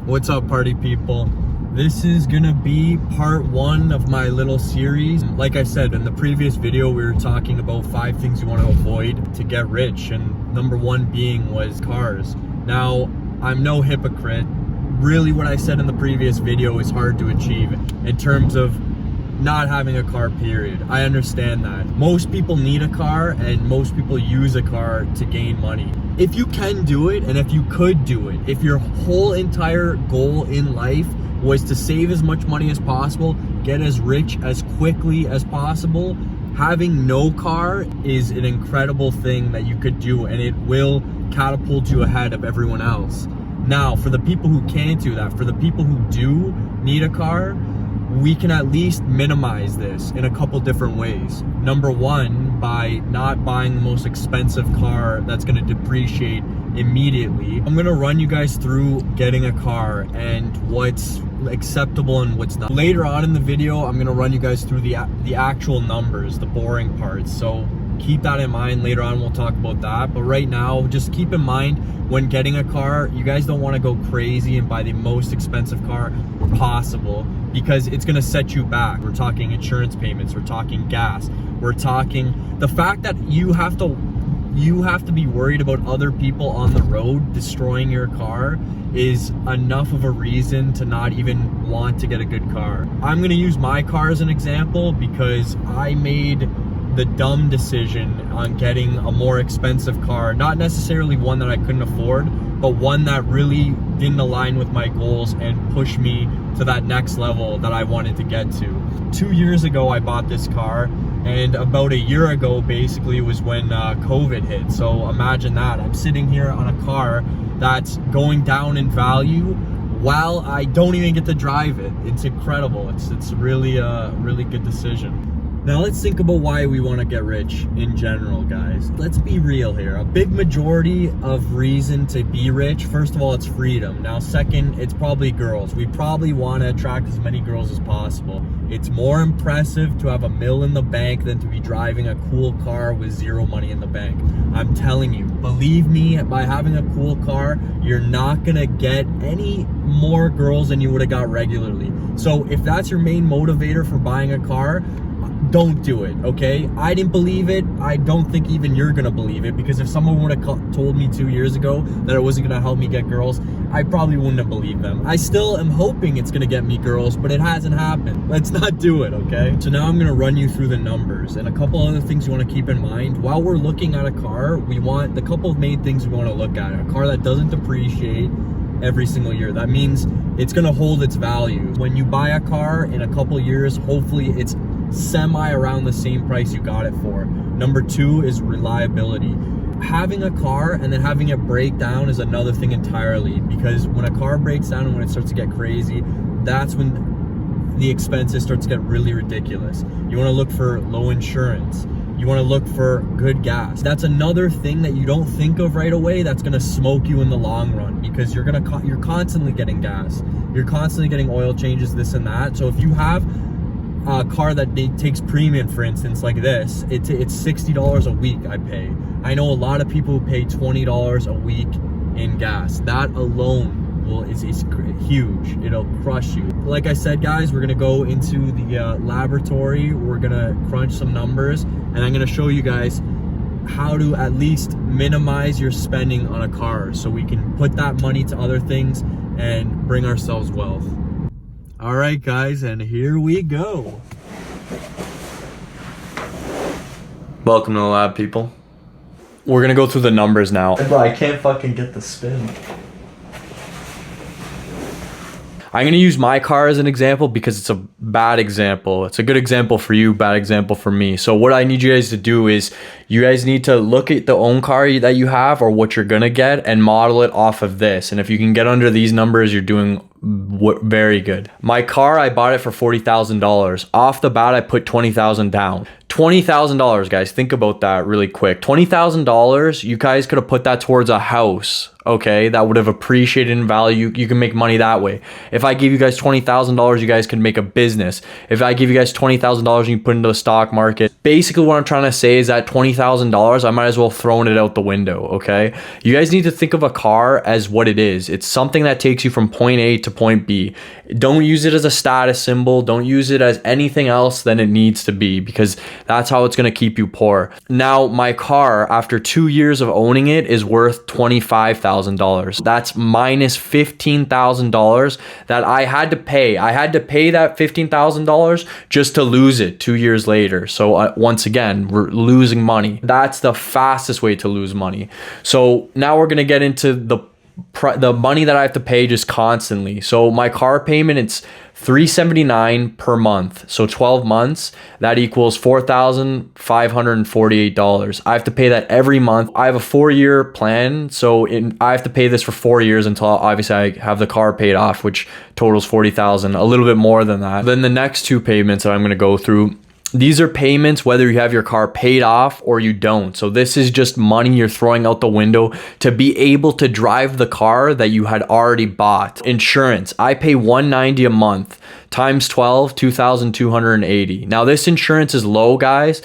What's up, party people? This is gonna be part one of my little series. Like I said, in the previous video, we were talking about 5 things you want to avoid to get rich, and number one being was cars. Now, I'm no hypocrite. Really, what I said in the previous video is hard to achieve in terms of not having a car, period. I understand that. Most people need a car and most people use a car to gain money. If you can do it, and if you could do it, if your whole entire goal in life was to save as much money as possible, get as rich as quickly as possible, having no car is an incredible thing that you could do, and it will catapult you ahead of everyone else. Now, for the people who can't do that, for the people who do need a car, we can at least minimize this in a couple different ways. Number one, by not buying the most expensive car that's gonna depreciate immediately. I'm gonna run you guys through getting a car and what's acceptable and what's not. Later on in the video, I'm gonna run you guys through the actual numbers, the boring parts. So keep that in mind. Later on, we'll talk about that. But right now, just keep in mind when getting a car, you guys don't want to go crazy and buy the most expensive car possible, because it's going to set you back. We're talking insurance payments, we're talking gas, we're talking the fact that you have to be worried about other people on the road destroying your car is enough of a reason to not even want to get a good car. I'm going to use my car as an example because I made the dumb decision on getting a more expensive car, not necessarily one that I couldn't afford, but one that really didn't align with my goals and push me to that next level that I wanted to get to. 2 years ago, I bought this car, and about a year ago, basically, was when COVID hit. So imagine that. I'm sitting here on a car that's going down in value while I don't even get to drive it. It's incredible. It's really a really good decision. Now let's think about why we want to get rich in general, guys. Let's be real here. A big majority of reason to be rich, first of all, it's freedom. Now second, it's probably girls. We probably want to attract as many girls as possible. It's more impressive to have $1 million in the bank than to be driving a cool car with 0 money in the bank. I'm telling you, believe me, by having a cool car, you're not gonna get any more girls than you would have got regularly. So if that's your main motivator for buying a car, don't do it, okay? I didn't believe it. I don't think even you're gonna believe it, because if someone would have told me 2 years ago that it wasn't gonna help me get girls, I probably wouldn't have believed them. I still am hoping it's gonna get me girls, but it hasn't happened. Let's not do it, okay? So now I'm gonna run you through the numbers and a couple other things you wanna keep in mind. While we're looking at a car, we want the couple of main things we wanna look at. A car that doesn't depreciate every single year. That means it's gonna hold its value. When you buy a car in a couple years, hopefully it's semi around the same price you got it for. Number two is reliability. Having a car and then having it break down is another thing entirely, because when a car breaks down and when it starts to get crazy, that's when the expenses start to get really ridiculous. You want to look for low insurance. You want to look for good gas. That's another thing that you don't think of right away that's going to smoke you in the long run, because you're constantly getting gas. You're constantly getting oil changes, this and that. So if you have a car that takes premium, for instance, like this, it's $60 a week I pay. I know a lot of people who pay $20 a week in gas. That alone is huge. It'll crush you. Like I said, guys, we're gonna go into the laboratory. We're gonna crunch some numbers, and I'm gonna show you guys how to at least minimize your spending on a car so we can put that money to other things and bring ourselves wealth. All right, guys, and here we go. Welcome to the lab, people. We're gonna go through the numbers now. Bro, I can't fucking get the spin. I'm gonna use my car as an example because it's a bad example. It's a good example for you, bad example for me. So what I need you guys to do is you guys need to look at the own car that you have or what you're gonna get and model it off of this. And if you can get under these numbers, you're doing very good. My car, I bought it for $40,000. Off the bat, I put $20,000 down. $20,000, guys. Think about that really quick. $20,000, you guys could have put that towards a house okay, that would have appreciated in value. You can make money that way. If I give you guys $20,000, you guys can make a business. If I give you guys $20,000 and you put into the stock market, basically what I'm trying to say is that $20,000, I might as well throw it out the window, okay? You guys need to think of a car as what it is. It's something that takes you from point A to point B. Don't use it as a status symbol. Don't use it as anything else than it needs to be, because that's how it's going to keep you poor. Now, my car, after 2 years of owning it, is worth $25,000. That's minus $15,000 that I had to pay. I had to pay that $15,000 just to lose it 2 years later. So once again, we're losing money. That's the fastest way to lose money. So now we're going to get into the money that I have to pay just constantly. So my car payment, it's $379 per month. So 12 months, that equals $4,548. I have to pay that every month. I have a 4-year plan, so I have to pay this for 4 years until obviously I have the car paid off, which totals $40,000, a little bit more than that. Then the next two payments that I'm going to go through, these are payments whether you have your car paid off or you don't. So this is just money you're throwing out the window to be able to drive the car that you had already bought. Insurance, I pay $190 a month times 12, $2,280. Now this insurance is low, guys.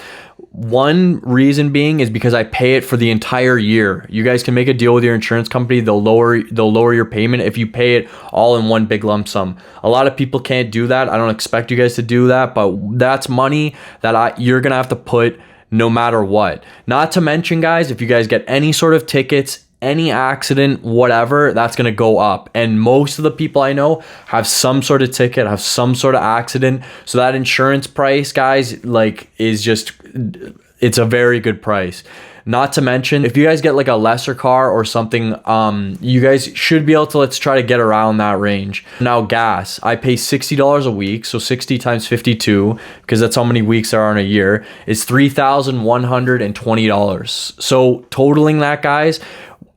One reason being is because I pay it for the entire year. You guys can make a deal with your insurance company. They'll lower your payment if you pay it all in one big lump sum. A lot of people can't do that. I don't expect you guys to do that, but that's money that you're going to have to put no matter what. Not to mention, guys, if you guys get any sort of tickets, any accident, whatever, that's going to go up. And most of the people I know have some sort of ticket, have some sort of accident. So that insurance price, guys, like, is just, it's a very good price. Not to mention, if you guys get like a lesser car or something, you guys should be able to, let's try to get around that range. Now, gas, I pay $60 a week. So 60 times 52, because that's how many weeks there are in a year, is $3,120. So totaling that, guys,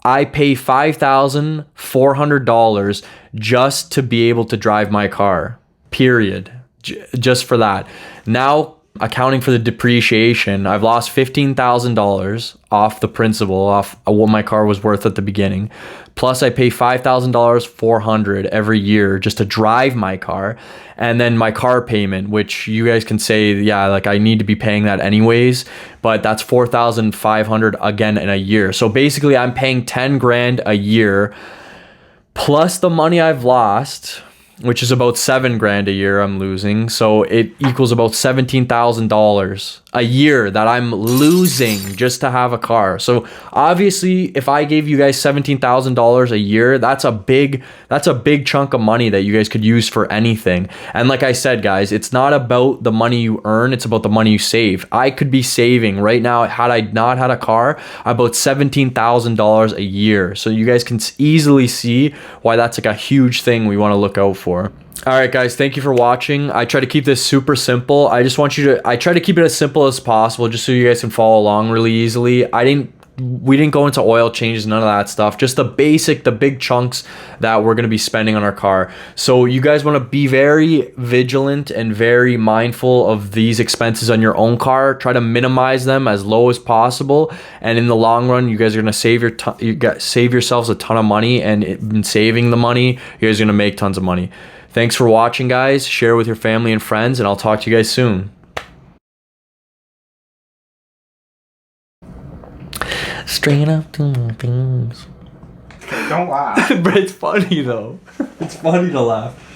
I pay $5,400 just to be able to drive my car, period. Just for that. Now, accounting for the depreciation, I've lost $15,000 off the principal, off what my car was worth at the beginning. Plus I pay $5,000, $400 every year just to drive my car. And then my car payment, which you guys can say, yeah, like I need to be paying that anyways, but that's $4,500 again in a year. So basically I'm paying 10 grand a year plus the money I've lost, which is about 7 grand a year I'm losing. So it equals about $17,000 a year that I'm losing just to have a car. So obviously, if I gave you guys $17,000 a year, that's a big chunk of money that you guys could use for anything. And like I said, guys, it's not about the money you earn, it's about the money you save. I could be saving right now, had I not had a car, about $17,000 a year. So you guys can easily see why that's like a huge thing we want to look out for. All right, guys, thank you for watching. I try to keep this super simple. I try to keep it as simple as possible just so you guys can follow along really easily. We didn't go into oil changes, none of that stuff. Just the big chunks that we're going to be spending on our car. So you guys want to be very vigilant and very mindful of these expenses on your own car. Try to minimize them as low as possible. And in the long run, you guys are going to save yourselves a ton of money. And in saving the money, you guys are going to make tons of money. Thanks for watching, guys. Share with your family and friends, and I'll talk to you guys soon. Straight up to things. Don't laugh. But it's funny though. It's funny to laugh.